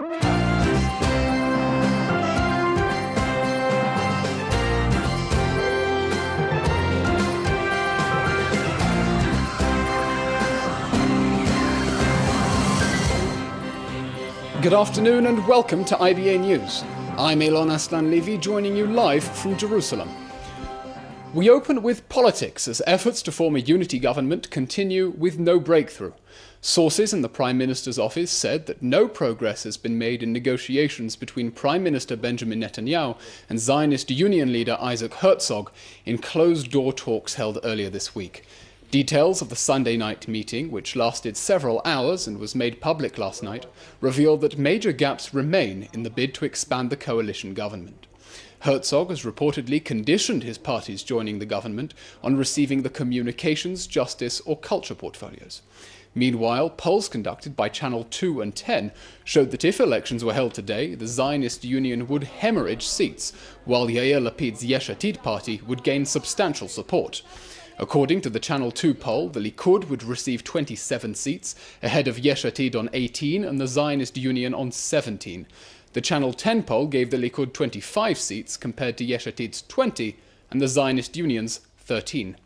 Good afternoon and welcome to IBA News. I'm Elon Aslan-Levy, joining you live from Jerusalem. We open with politics as efforts to form a unity government continue with no breakthrough. Sources in the Prime Minister's office said that no progress has been made in negotiations between Prime Minister Benjamin Netanyahu and Zionist Union leader Isaac Herzog in closed-door talks held earlier this week. Details of the Sunday night meeting, which lasted several hours and was made public last night, revealed that major gaps remain in the bid to expand the coalition government. Herzog has reportedly conditioned his parties joining the government on receiving the communications, justice or culture portfolios. Meanwhile, polls conducted by Channel 2 and 10 showed that if elections were held today, the Zionist Union would hemorrhage seats, while Yair Lapid's Yesh Atid party would gain substantial support. According to the Channel 2 poll, the Likud would receive 27 seats, ahead of Yesh Atid on 18 and the Zionist Union on 17. The Channel 10 poll gave the Likud 25 seats compared to Yesh Atid's 20 and the Zionist Union's 13.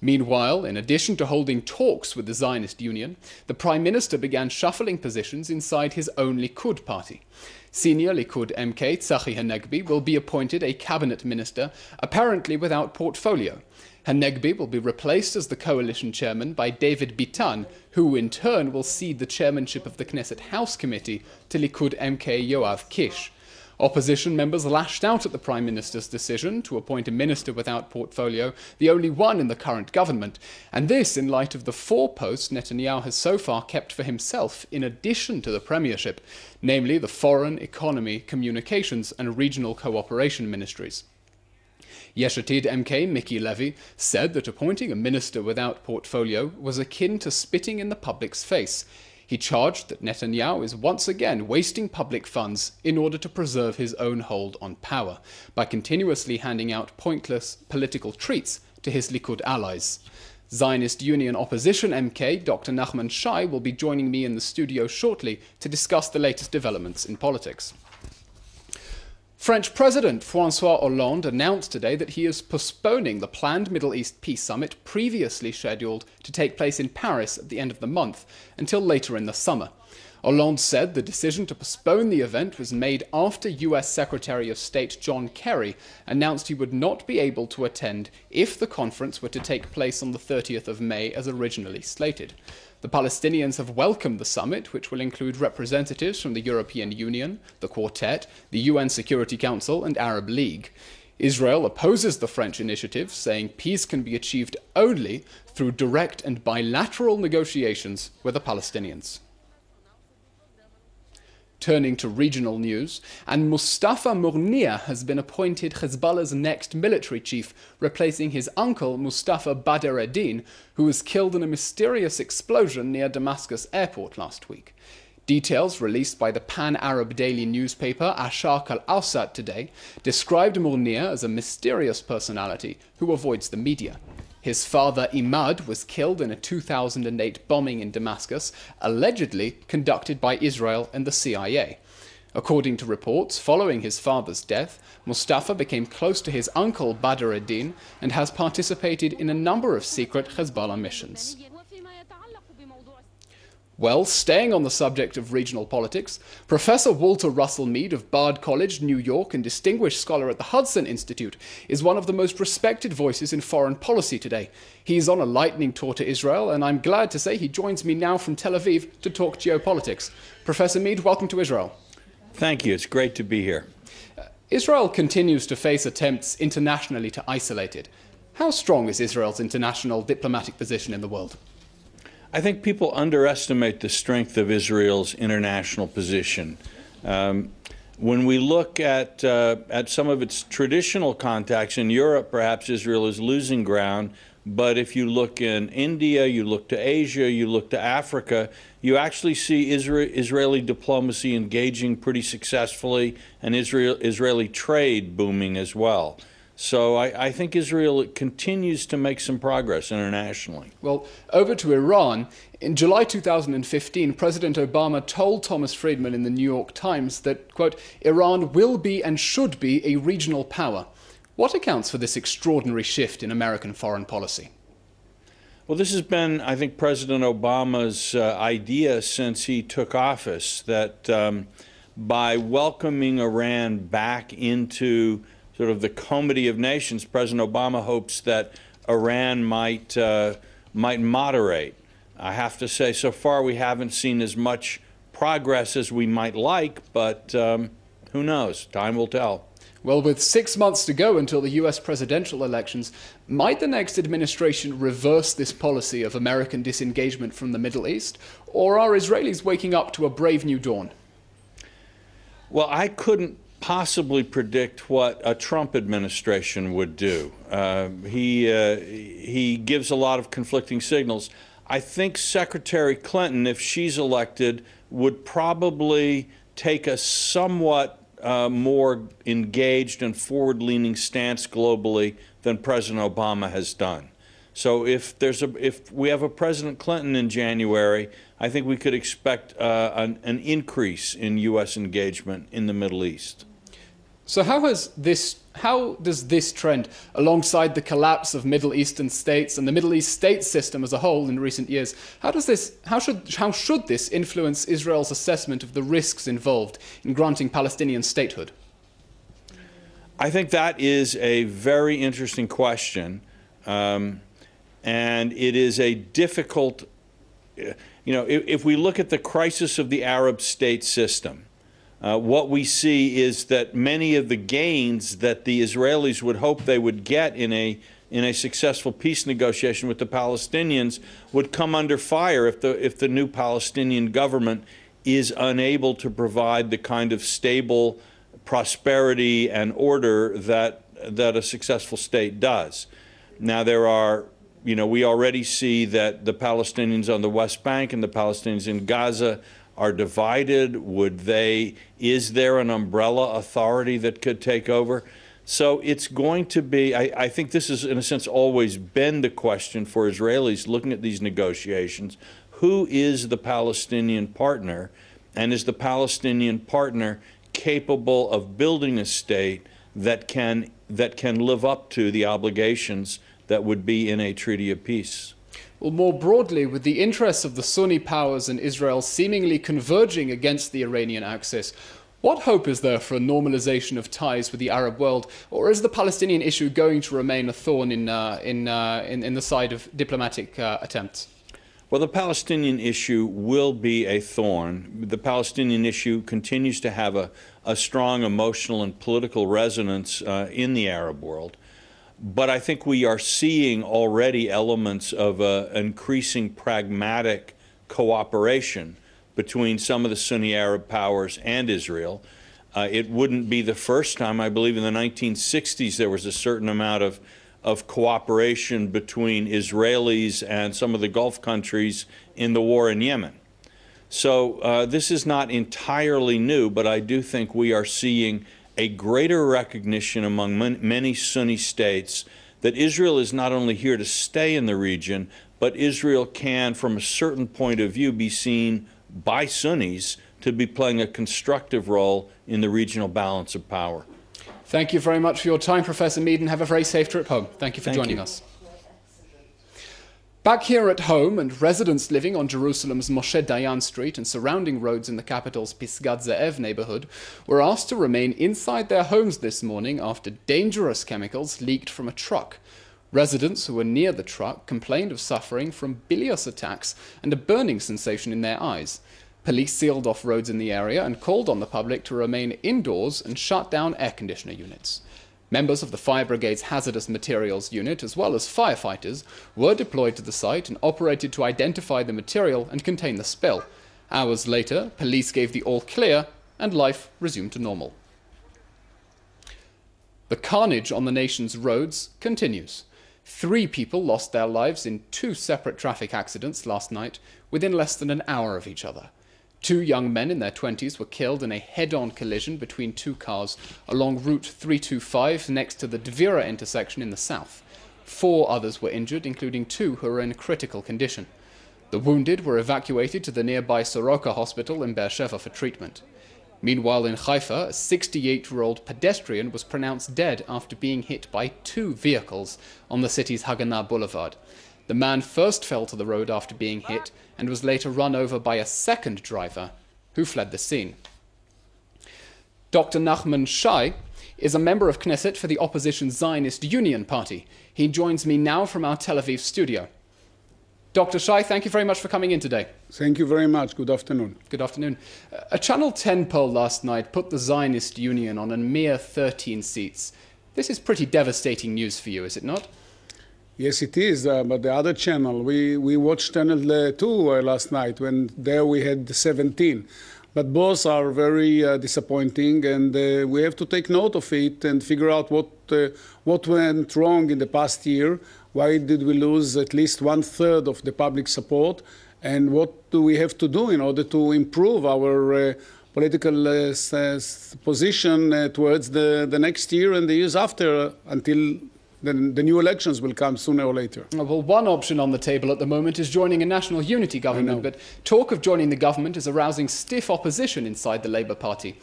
Meanwhile, in addition to holding talks with the Zionist Union, the Prime Minister began shuffling positions inside his own Likud party. Senior Likud MK Tzachi Hanegbi will be appointed a cabinet minister, apparently without portfolio. Hanegbi will be replaced as the coalition chairman by David Bitan, who in turn will cede the chairmanship of the Knesset House Committee to Likud MK Yoav Kish. Opposition members lashed out at the Prime Minister's decision to appoint a minister without portfolio, the only one in the current government, and this in light of the 4 posts Netanyahu has so far kept for himself in addition to the premiership, namely the foreign, economy, communications and regional cooperation ministries. Yesh Atid MK Miki Levy said that appointing a minister without portfolio was akin to spitting in the public's face. He charged that Netanyahu is once again wasting public funds in order to preserve his own hold on power, by continuously handing out pointless political treats to his Likud allies. Zionist Union opposition MK Dr. Nachman Shai will be joining me in the studio shortly to discuss the latest developments in politics. French President François Hollande announced today that he is postponing the planned Middle East Peace Summit previously scheduled to take place in Paris at the end of the month until later in the summer. Hollande said the decision to postpone the event was made after US Secretary of State John Kerry announced he would not be able to attend if the conference were to take place on the 30th of May as originally slated. The Palestinians have welcomed the summit, which will include representatives from the European Union, the Quartet, the UN Security Council and Arab League. Israel opposes the French initiative, saying peace can be achieved only through direct and bilateral negotiations with the Palestinians. Turning to regional news, and Mustafa Murnia has been appointed Hezbollah's next military chief, replacing his uncle Mustafa Badr Eddin, who was killed in a mysterious explosion near Damascus airport last week. Details released by the pan-Arab daily newspaper Asharq al-Awsat today described Murnia as a mysterious personality who avoids the media. His father, Imad, was killed in a 2008 bombing in Damascus, allegedly conducted by Israel and the CIA. According to reports, following his father's death, Mustafa became close to his uncle Badr Eddin and has participated in a number of secret Hezbollah missions. Well, staying on the subject of regional politics, Professor Walter Russell Meade of Bard College, New York, and distinguished scholar at the Hudson Institute, is one of the most respected voices in foreign policy today. He's on a lightning tour to Israel, and I'm glad to say he joins me now from Tel Aviv to talk geopolitics. Professor Meade, welcome to Israel. Thank you. It's great to be here. Israel continues to face attempts internationally to isolate it. How strong is Israel's international diplomatic position in the world? I think people underestimate the strength of Israel's international position. When we look at some of its traditional contacts in Europe, perhaps Israel is losing ground. But if you look in India, you look to Asia, you look to Africa, you actually see Israeli diplomacy engaging pretty successfully and Israeli trade booming as well. So I think Israel continues to make some progress internationally. Well, over to Iran. In July 2015, President Obama told Thomas Friedman in the New York Times that, quote, Iran will be and should be a regional power. What accounts for this extraordinary shift in American foreign policy? Well, this has been, I think, President Obama's idea since he took office, that by welcoming Iran back into sort of the comity of nations, President Obama hopes that Iran might moderate. I have to say, so far we haven't seen as much progress as we might like, but who knows? Time will tell. Well, with 6 months to go until the US presidential elections, might the next administration reverse this policy of American disengagement from the Middle East, or are Israelis waking up to a brave new dawn? Well, I couldn't possibly predict what a Trump administration would do. He gives a lot of conflicting signals. I think Secretary Clinton, if she's elected, would probably take a somewhat more engaged and forward-leaning stance globally than President Obama has done. So if we have a President Clinton in January, I think we could expect an increase in U.S. engagement in the Middle East. So how does this trend, alongside the collapse of Middle Eastern states and the Middle East state system as a whole in recent years, how should this influence Israel's assessment of the risks involved in granting Palestinian statehood? I think that is a very interesting question, and it is a difficult, if we look at the crisis of the Arab state system, what we see is that many of the gains that the Israelis would hope they would get in a successful peace negotiation with the Palestinians would come under fire if the new Palestinian government is unable to provide the kind of stable prosperity and order that a successful state does. Now we already see that the Palestinians on the West Bank and the Palestinians in Gaza are divided. Is there an umbrella authority that could take over? So it's going to be, I think this is in a sense always been the question for Israelis looking at these negotiations. Who is the Palestinian partner? And is the Palestinian partner capable of building a state that can live up to the obligations that would be in a treaty of peace? Well, more broadly, with the interests of the Sunni powers and Israel seemingly converging against the Iranian axis, what hope is there for a normalization of ties with the Arab world, or is the Palestinian issue going to remain a thorn in the side of diplomatic attempts? Well, the Palestinian issue will be a thorn. The Palestinian issue continues to have a strong emotional and political resonance in the Arab world. But I think we are seeing already elements of increasing pragmatic cooperation between some of the Sunni Arab powers and Israel. It wouldn't be the first time. I believe in the 1960s there was a certain amount of cooperation between Israelis and some of the Gulf countries in the war in Yemen. So this is not entirely new, but I do think we are seeing a greater recognition among many Sunni states that Israel is not only here to stay in the region, but Israel can, from a certain point of view, be seen by Sunnis to be playing a constructive role in the regional balance of power. Thank you very much for your time, Professor Meade, and have a very safe trip home. Thank you for joining us. Back here at home, and residents living on Jerusalem's Moshe Dayan Street and surrounding roads in the capital's Pisgat Ze'ev neighborhood were asked to remain inside their homes this morning after dangerous chemicals leaked from a truck. Residents who were near the truck complained of suffering from bilious attacks and a burning sensation in their eyes. Police sealed off roads in the area and called on the public to remain indoors and shut down air conditioner units. Members of the Fire Brigade's Hazardous Materials Unit, as well as firefighters, were deployed to the site and operated to identify the material and contain the spill. Hours later, police gave the all clear and life resumed to normal. The carnage on the nation's roads continues. 3 people lost their lives in 2 separate traffic accidents last night within less than an hour of each other. Two young men in their 20s were killed in a head-on collision between two cars along Route 325 next to the Dvira intersection in the south. 4 others were injured, including 2 who were in critical condition. The wounded were evacuated to the nearby Soroka hospital in Beersheva for treatment. Meanwhile, in Haifa, a 68-year-old pedestrian was pronounced dead after being hit by 2 vehicles on the city's Haganah Boulevard. The man first fell to the road after being hit and was later run over by a second driver who fled the scene. Dr. Nachman Shai is a member of Knesset for the opposition Zionist Union Party. He joins me now from our Tel Aviv studio. Dr. Shai, thank you very much for coming in today. Thank you very much. Good afternoon. Good afternoon. A Channel 10 poll last night put the Zionist Union on a mere 13 seats. This is pretty devastating news for you, is it not? Yes, it is. But the other channel, we watched Channel 2 last night, when there we had 17. But both are very disappointing, and we have to take note of it and figure out what went wrong in the past year. Why did we lose at least 1/3 of the public support? And what do we have to do in order to improve our political position towards the next year and the years after, until the new elections will come sooner or later? Well, one option on the table at the moment is joining a national unity government, but talk of joining the government is arousing stiff opposition inside the Labour Party.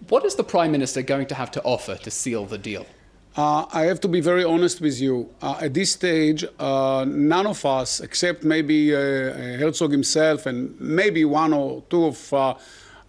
What is the Prime Minister going to have to offer to seal the deal? I have to be very honest with you. At this stage, none of us, except maybe Herzog himself and maybe 1 or 2 of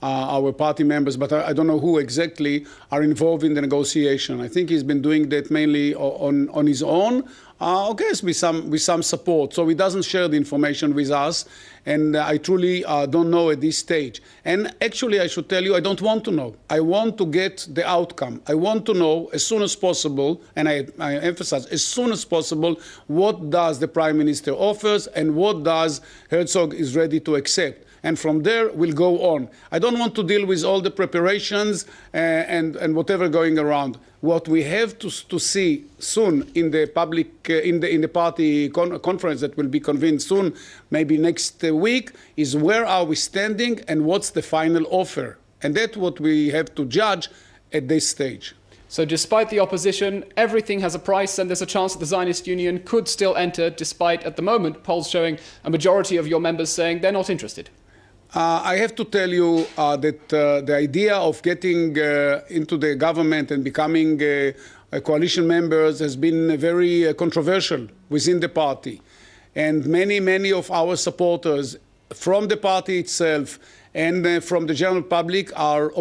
our party members, but I don't know who exactly, are involved in the negotiation. I think he's been doing that mainly on his own, okay, with some support. So he doesn't share the information with us, and I truly don't know at this stage. And actually, I should tell you, I don't want to know. I want to get the outcome. I want to know as soon as possible, and I emphasize, as soon as possible, what does the Prime Minister offers and what does Herzog is ready to accept. And from there, we'll go on. I don't want to deal with all the preparations and whatever going around. What we have to see soon in the public, in the party conference that will be convened soon, maybe next week, is where are we standing and what's the final offer. And that's what we have to judge at this stage. So despite the opposition, everything has a price, and there's a chance that the Zionist Union could still enter, despite, at the moment, polls showing a majority of your members saying they're not interested. I have to tell you that the idea of getting into the government and becoming coalition members has been very controversial within the party. And many of our supporters from the party itself and from the general public are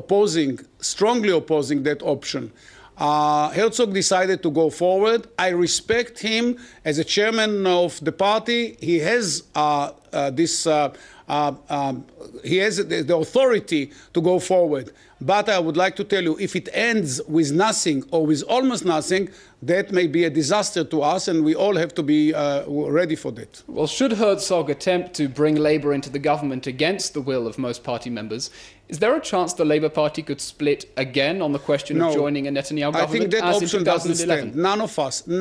strongly opposing that option. Herzog decided to go forward. I respect him as a chairman of the party. He has he has the authority to go forward. But I would like to tell you, if it ends with nothing or with almost nothing, that may be a disaster to us, and we all have to be ready for that. Well, should Herzog attempt to bring Labour into the government against the will of most party members, is there a chance the Labour Party could split again on the question of joining a Netanyahu government? I think that as option in 2011? doesn't stand.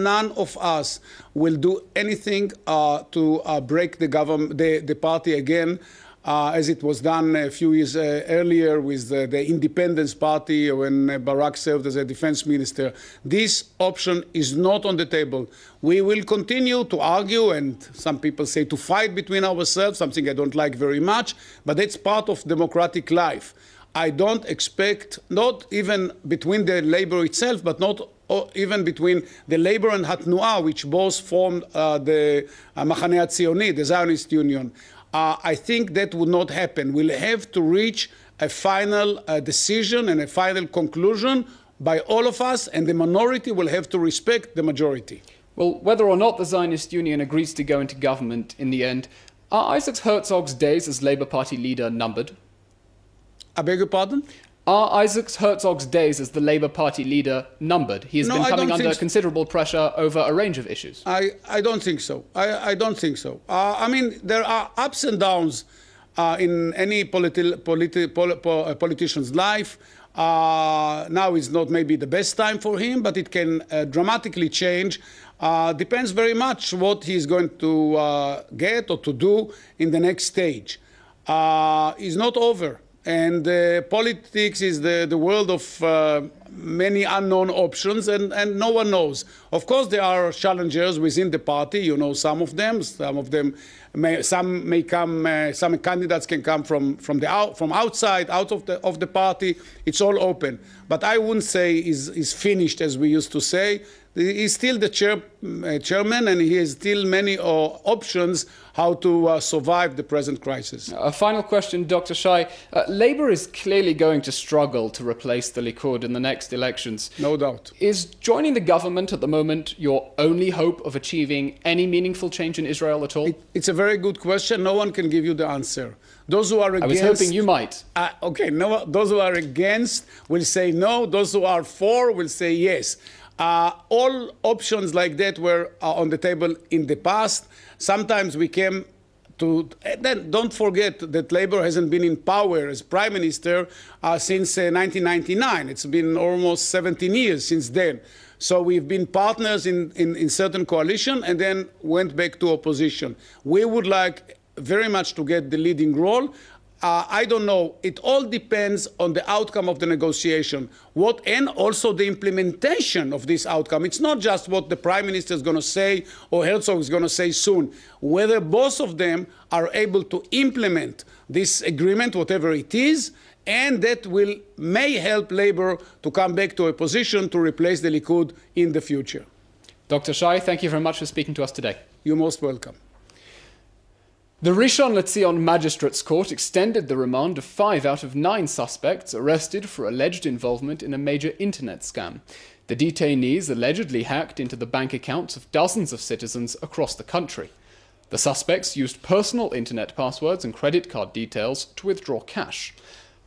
None of us will do anything to break the party again, as it was done a few years earlier with the Independence Party when Barak served as a defense minister. This option is not on the table. We will continue to argue, and some people say to fight between ourselves, something I don't like very much, but that's part of democratic life. I don't expect, not even between the Labour itself, but not even between the Labour and Hatnuah, which both formed the Machaneh HaTzioni, the Zionist Union. I think that would not happen. We'll have to reach a final decision and a final conclusion by all of us, and the minority will have to respect the majority. Well, whether or not the Zionist Union agrees to go into government in the end, are Isaac Herzog's days as Labour Party leader numbered? I beg your pardon? Are Isaac Herzog's days as the Labour Party leader numbered? He has been coming under considerable pressure over a range of issues. I don't think so. I don't think so. I mean, there are ups and downs in any politician's life. Now is not maybe the best time for him, but it can dramatically change. Depends very much what he's going to get or to do in the next stage. is not over. And politics is the world of many unknown options, and no one knows. Of course, there are challengers within the party. You know some of them. Some candidates can come from outside, out of the party. It's all open. But I wouldn't say is finished, as we used to say. He's still the chairman, and he has still many options how to survive the present crisis. A final question, Dr. Shai. Labour is clearly going to struggle to replace the Likud in the next elections. No doubt. Is joining the government at the moment your only hope of achieving any meaningful change in Israel at all? It's a very good question. No one can give you the answer. Those who are against... I was hoping you might. Okay, no, those who are against will say no. Those who are for will say yes. All options like that were on the table in the past. Sometimes we came to... Then don't forget that Labour hasn't been in power as prime minister since 1999. It's been almost 17 years since then. So we've been partners in certain coalition and then went back to opposition. We would like very much to get the leading role. I don't know. It all depends on the outcome of the negotiation. And also the implementation of this outcome. It's not just what the Prime Minister is going to say or Herzog is going to say soon. Whether both of them are able to implement this agreement, whatever it is, and that may help Labour to come back to a position to replace the Likud in the future. Dr. Shai, thank you very much for speaking to us today. You're most welcome. The Rishon LeZion Magistrates Court extended the remand of 5 out of 9 suspects arrested for alleged involvement in a major internet scam. The detainees allegedly hacked into the bank accounts of dozens of citizens across the country. The suspects used personal internet passwords and credit card details to withdraw cash.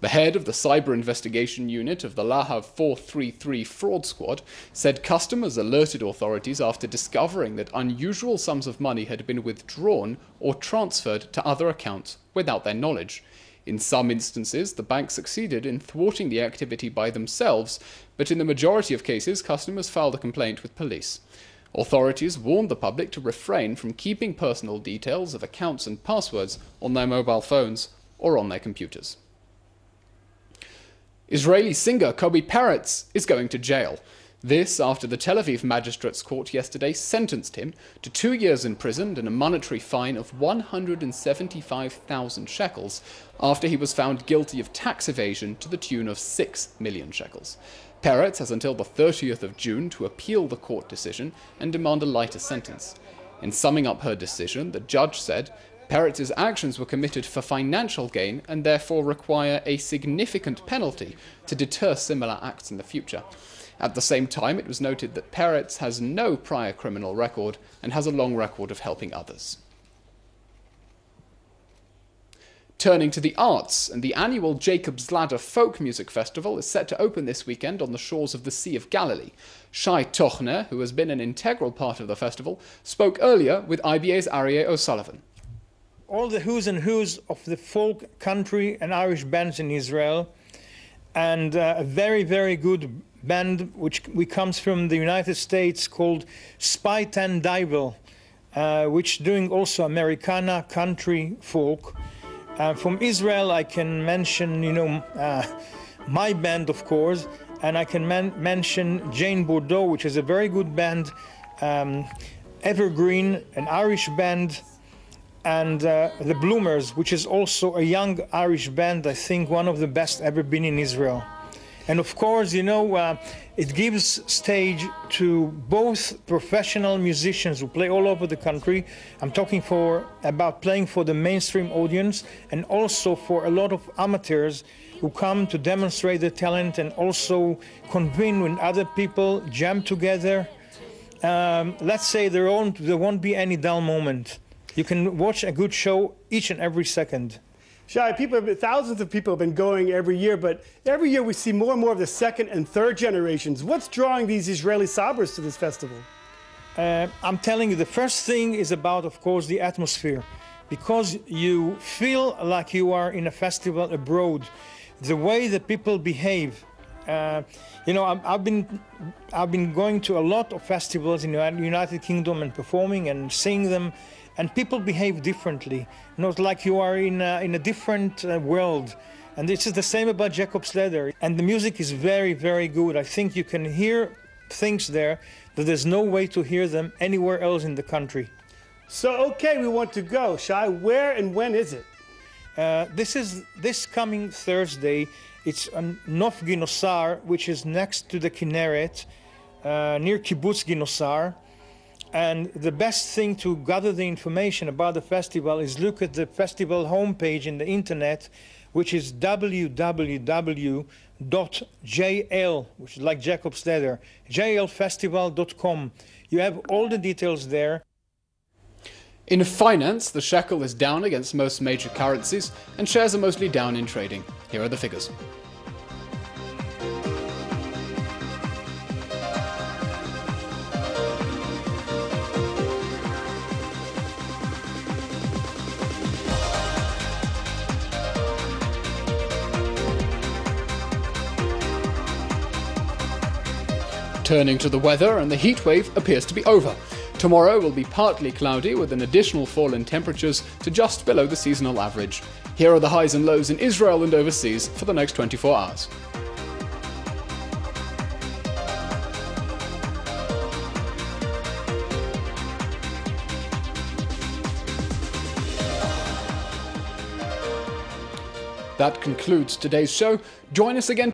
The head of the cyber investigation unit of the Lahav 433 fraud squad said customers alerted authorities after discovering that unusual sums of money had been withdrawn or transferred to other accounts without their knowledge. In some instances, the bank succeeded in thwarting the activity by themselves, but in the majority of cases, customers filed a complaint with police. Authorities warned the public to refrain from keeping personal details of accounts and passwords on their mobile phones or on their computers. Israeli singer Koby Peretz is going to jail. This after the Tel Aviv Magistrates Court yesterday sentenced him to 2 years in prison and a monetary fine of 175,000 shekels after he was found guilty of tax evasion to the tune of 6 million shekels. Peretz has until the 30th of June to appeal the court decision and demand a lighter sentence. In summing up her decision, the judge said Peretz's actions were committed for financial gain and therefore require a significant penalty to deter similar acts in the future. At the same time, it was noted that Peretz has no prior criminal record and has a long record of helping others. Turning to the arts, and the annual Jacob's Ladder Folk Music Festival is set to open this weekend on the shores of the Sea of Galilee. Shai Tochner, who has been an integral part of the festival, spoke earlier with IBA's Aryeh O'Sullivan. All the who's and who's of the folk, country and Irish bands in Israel, and a very, very good band which comes from the United States called Spite and Dival, which doing also Americana, country, folk. From Israel I can mention, my band of course, and I can mention Jane Bordeaux, which is a very good band, Evergreen, an Irish band, and the Bloomers, which is also a young Irish band, I think one of the best ever been in Israel. And of course, it gives stage to both professional musicians who play all over the country. I'm talking about playing for the mainstream audience, and also for a lot of amateurs who come to demonstrate their talent and also convene when other people jam together. Let's say there won't be any dull moment. You can watch a good show each and every second. Shai, thousands of people have been going every year, but every year we see more and more of the second and third generations. What's drawing these Israeli sabbers to this festival? I'm telling you, the first thing is about, of course, the atmosphere, because you feel like you are in a festival abroad. The way that people behave. I've been going to a lot of festivals in the United Kingdom and performing and seeing them. and people behave differently. Not like you are in a different world. And this is the same about Jacob's Ladder. And the music is very, very good. I think you can hear things there that there's no way to hear them anywhere else in the country. So, okay, we want to go. Shai, where and when is it? This is this coming Thursday. It's on Nof Ginosar, which is next to the Kinneret, near Kibbutz Ginosar. And the best thing to gather the information about the festival is look at the festival homepage in the internet, which is www.jl, which is like Jacob's Ladder, jlfestival.com. You have all the details there. In finance, the shekel is down against most major currencies, and shares are mostly down in trading. Here are the figures. Turning to the weather, and the heat wave appears to be over. Tomorrow will be partly cloudy with an additional fall in temperatures to just below the seasonal average. Here are the highs and lows in Israel and overseas for the next 24 hours. That concludes today's show. Join us again